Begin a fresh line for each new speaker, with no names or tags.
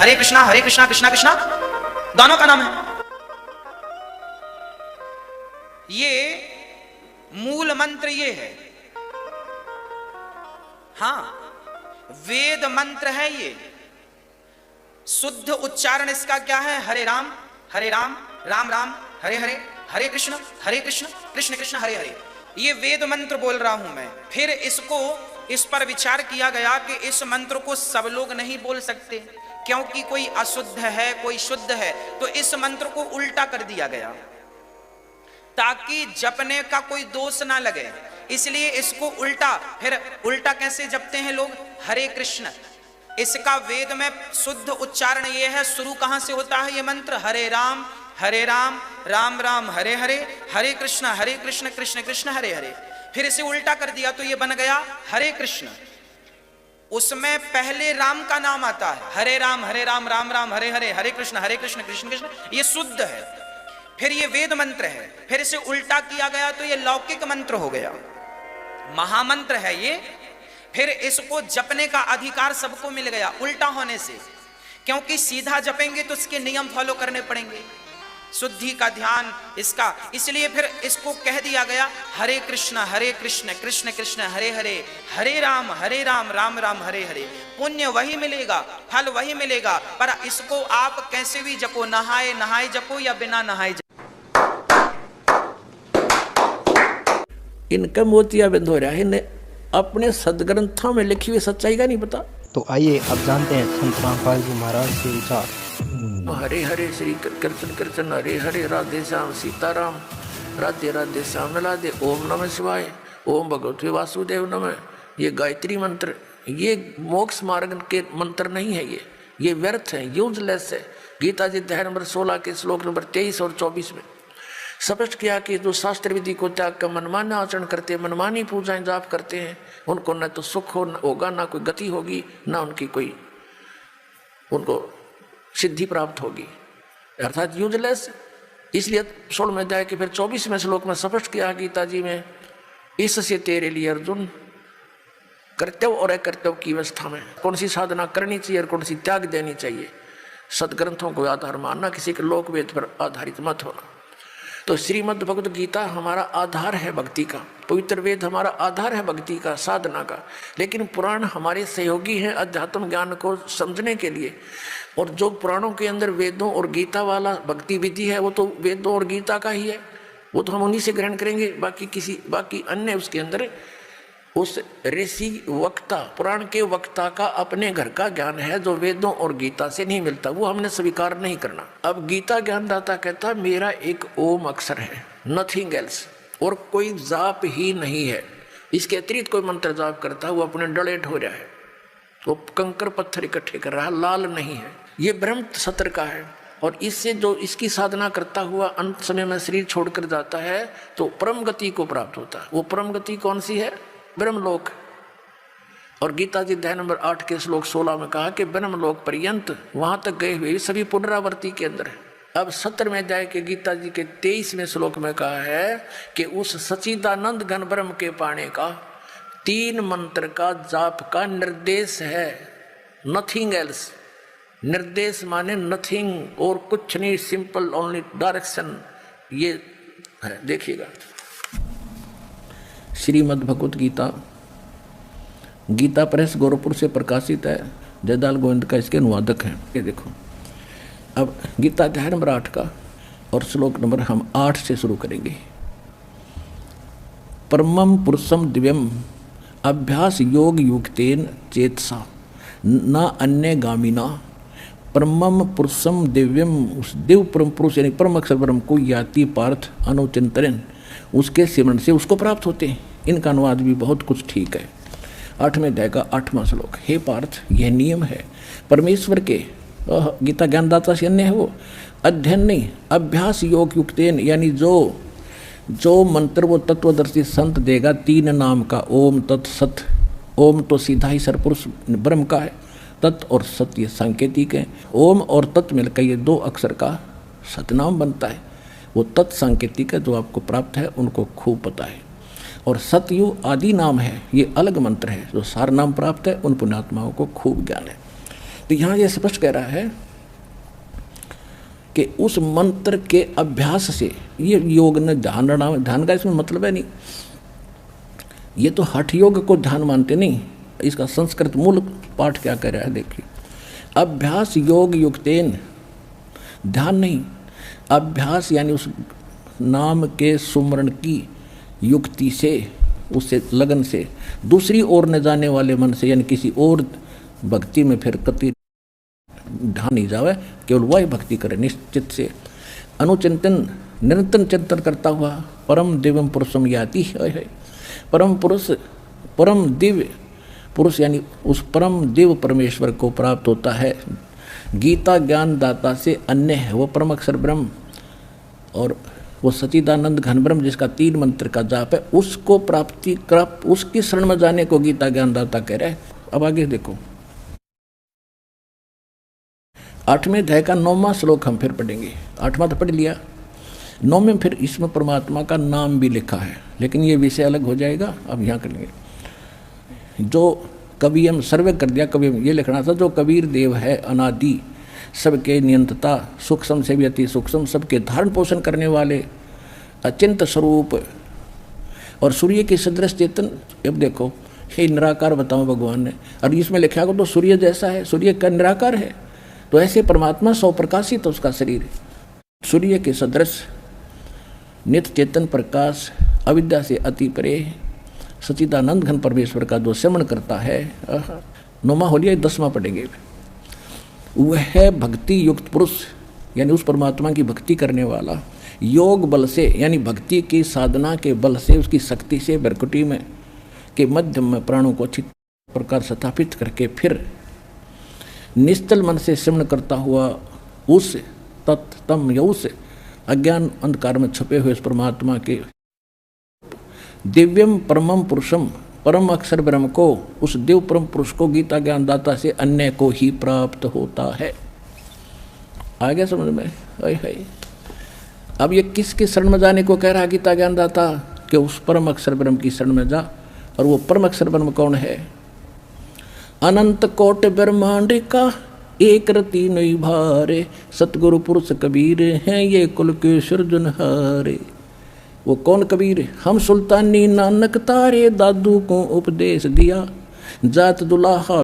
हरे कृष्णा कृष्णा कृष्णा दोनों का नाम है। ये मूल मंत्र ये है, हां वेद मंत्र है ये। शुद्ध उच्चारण इसका क्या है? हरे राम राम राम हरे हरे, हरे कृष्ण कृष्ण कृष्ण हरे हरे। ये वेद मंत्र बोल रहा हूं मैं। फिर इस पर विचार किया गया कि इस मंत्र को सब लोग नहीं बोल सकते, क्योंकि कोई अशुद्ध है कोई शुद्ध है, तो इस मंत्र को उल्टा कर दिया गया ताकि जपने का कोई दोष ना लगे, इसलिए इसको उल्टा। फिर उल्टा कैसे जपते हैं लोग? हरे कृष्ण। इसका वेद में शुद्ध उच्चारण ये है, शुरू कहां से होता है ये मंत्र? हरे राम राम राम हरे हरे, हरे कृष्ण कृष्ण कृष्ण हरे हरे। फिर इसे उल्टा कर दिया तो ये बन गया हरे कृष्ण। उसमें पहले राम का नाम आता है, हरे राम राम राम हरे हरे, हरे कृष्ण कृष्ण कृष्ण, ये शुद्ध है। फिर ये वेद मंत्र है, फिर इसे उल्टा किया गया तो ये लौकिक मंत्र हो गया, महामंत्र है ये। फिर इसको जपने का अधिकार सबको मिल गया उल्टा होने से, क्योंकि सीधा जपेंगे तो इसके नियम फॉलो करने पड़ेंगे, शुद्धि का ध्यान इसका। इसलिए फिर इसको कह दिया गया हरे कृष्ण कृष्ण कृष्ण हरे हरे, हरे राम राम राम हरे हरे। पुण्य वही मिलेगा, फल वही मिलेगा, पर इसको आप कैसे भी जपो, नहाए नहाए जपो या बिना नहाए जपो।
इनका मोतियाबिंद हो रहा है, इन्हें अपने सदग्रंथों में लिखी हुई सच्चाई का नहीं पता।
तो आइए अब जानते हैं संत रामपाल जी महाराज के विचार।
हरे हरे श्री कृष्ण कृष्ण हरे हरे, राधे श्याम सीताराम, राधे राधे श्याम राधे, ओम नमः शिवाय, ओम भगवते वासुदेव नमः। ये गायत्री मंत्र, ये मोक्ष मार्ग के मंत्र नहीं है, ये व्यर्थ है, यूजलेस है। गीता जी अध्याय नंबर 16 के श्लोक नंबर 23 और 24 में स्पष्ट किया कि जो शास्त्र विधि को त्याग कर मनमाना आचरण करते हैं, मनमानी पूजाएं जाप करते हैं, उनको न तो सुख होगा, ना कोई गति होगी, ना उनकी कोई उनको सिद्धि प्राप्त होगी, अर्थात यूजलेस। इसलिए 16 में अध्याय के फिर 24वें श्लोक में स्पष्ट किया गीता जी में, इससे तेरे लिए अर्जुन कर्तव्य और अकर्तव्य की अवस्था में कौन सी साधना करनी चाहिए और कौन सी त्याग देनी चाहिए। सदग्रंथों को आधार मानना, किसी के लोक वेद पर आधारित मत होना। तो श्रीमद् भगवद गीता हमारा आधार है भक्ति का, पवित्र वेद हमारा आधार है भक्ति का, साधना का। लेकिन पुराण हमारे सहयोगी हैं अध्यात्म ज्ञान को समझने के लिए। और जो पुराणों के अंदर वेदों और गीता वाला भक्ति विधि है, वो तो वेदों और गीता का ही है, वो तो हम उन्हीं से ग्रहण करेंगे। बाकी अन्य उसके अंदर उस ऋषि वक्ता, पुराण के वक्ता का अपने घर का ज्ञान है जो वेदों और गीता से नहीं मिलता, वो हमने स्वीकार नहीं करना। अब गीता ज्ञानदाता कहता मेरा एक ओम अक्षर है, नथिंग एल्स, और कोई जाप ही नहीं है, इसके अतिरिक्त कोई मंत्र जाप करता है वो अपने डलेट हो रहा है, वो कंकर पत्थर इकट्ठे कर रहा है, लाल नहीं है। ये ब्रह्म सत्र का है, और इससे जो इसकी साधना करता हुआ अंत समय में शरीर छोड़कर जाता है तो परम गति को प्राप्त होता है। वो परम गति कौन सी है? ब्रह्मलोक। और गीता जी अध्याय नंबर 8 के श्लोक 16 में कहा कि ब्रह्मलोक पर्यंत वहां तक गए हुए सभी पुनरावृत्ति के अंदर है। अब 17वें अध्याय के गीता जी के 23वें श्लोक में कहा है कि उस सच्चिदानंद घन ब्रह्म के पाने का 3 मंत्र का जाप का निर्देश है, नथिंग एल्स। निर्देश माने नथिंग, और कुछ नहीं, सिंपल ओनली डायरेक्शन, ये है। देखिएगा श्रीमद् भगवत गीता, गीता प्रेस गोरखपुर से प्रकाशित है, जयदाल गोविंद का इसके अनुवादक हैं। ये देखो, अब गीता अध्याय नंबर 8 का और श्लोक नंबर हम 8 से शुरू करेंगे। परमं पुरुषम दिव्यम अभ्यास योग युक्तेन चेतसा न अन्य गामिना। परमं पुरुषम दिव्यम, उस दिव्य परम पुरुष यानी परम अक्षर ब्रह्म को याति पार्थ अनुचिंतन, उसके सिमरण से उसको प्राप्त होते हैं। इनका अनुवाद भी बहुत कुछ ठीक है। 8वें अध्याय का 8वां श्लोक, हे पार्थ यह नियम है परमेश्वर के, गीता ज्ञानदाता से अन्य है वो, अध्ययन नहीं अभ्यास योग युक्तेन, यानी जो मंत्र वो तत्वदर्शी संत देगा 3 नाम का, ओम तत् सत। ओम तो सीधा ही सरपुरुष ब्रह्म का है, तत् और सत ये सांकेतिक है। ओम और तत् मिलकर ये 2 अक्षर का सतनाम बनता है। वो तत् सांकेतिक है, जो आपको प्राप्त है उनको खूब पता है। और सतयु आदि नाम है, ये अलग मंत्र है, जो सार नाम प्राप्त है उन पुण्यात्माओं को खूब ज्ञान है। तो यहाँ ये स्पष्ट कह रहा है कि उस मंत्र के अभ्यास से, ये योग ने ध्यान का इसमें मतलब है नहीं, ये तो हठ योग को ध्यान मानते नहीं। इसका संस्कृत मूल पाठ क्या कह रहा है देखिए, अभ्यास योग युक्तेन, ध्यान नहीं, अभ्यास यानी उस नाम के सुमरण की युक्ति से, उससे लगन से, दूसरी ओर न जाने वाले मन से, यानी किसी और भक्ति में फिर कति ध्यान नहीं जावे, केवल वही भक्ति करे निश्चित से। अनुचिंतन, निरंतर चिंतन करता हुआ परम दिव्यम पुरुषम याति है। परम पुरुष, परम दिव्य पुरुष यानी उस परम दिव्य परमेश्वर को प्राप्त होता है। गीता ज्ञान दाता से अन्य है वो परम अक्षर ब्रह्म, और वो सच्चिदानंद घन ब्रह्म जिसका 3 मंत्र का जाप है, उसको प्राप्ति कर, उसकी शरण में जाने को गीता ज्ञान दाता कह रहा है। अब आगे देखो, 8वें अध्याय का 9वां श्लोक हम फिर पढ़ेंगे। 8वां तो पढ़ लिया, 9वें फिर इसमें परमात्मा का नाम भी लिखा है, लेकिन ये विषय अलग हो जाएगा, अब यहाँ कर लेंगे। जो कवियम सर्वे कर दिया, कवियम ये लिखना था, जो कबीर देव है अनादि, सबके नियंत्रता, सूक्ष्म से भी अति सूक्ष्म, सबके धारण पोषण करने वाले, अचिंत स्वरूप और सूर्य की सदृश चेतन। अब देखो, हे निराकार बताओ भगवान ने, और इसमें लिखा हो तो सूर्य जैसा है, सूर्य का निराकार है, तो ऐसे परमात्मा सौ प्रकाशित उसका शरीर, सूर्य के सदृश नित्य चेतन प्रकाश, अविद्या से अति परे, सच्चिदानंद घन परमेश्वर का जो सेवन करता है। 9वां हो लिया, 10वां पढ़ेंगे। वह भक्ति युक्त पुरुष यानी उस परमात्मा की भक्ति करने वाला, योग बल से यानी भक्ति की साधना के बल से, उसकी शक्ति से भ्रकुटी में के मध्यम में प्राणों को अच्छी प्रकार स्थापित करके फिर निश्चल मन से सिमरण करता हुआ उस तत्तम या उस अज्ञान अंधकार में छुपे हुए उस परमात्मा के दिव्यम परमम पुरुषम, परम अक्षर ब्रह्म को, उस देव परम पुरुष को गीता ज्ञान दाता से अन्य को ही प्राप्त होता है। आ गया समझ में? है। अब ये किसके शरण में जाने को कह रहा गीता ज्ञान दाता? कि उस परम अक्षर ब्रह्म की शरण में जा। और वो परम अक्षर ब्रह्म कौन है? अनंत कोट ब्रह्मांड का एक रति नहीं भारे, सतगुरु पुरुष कबीर हैं ये कुल के सृजनहारे। वो कौन कबीर? हम सुल्तानी नानक तारे, दादू को उपदेश दिया, जात दुलाहा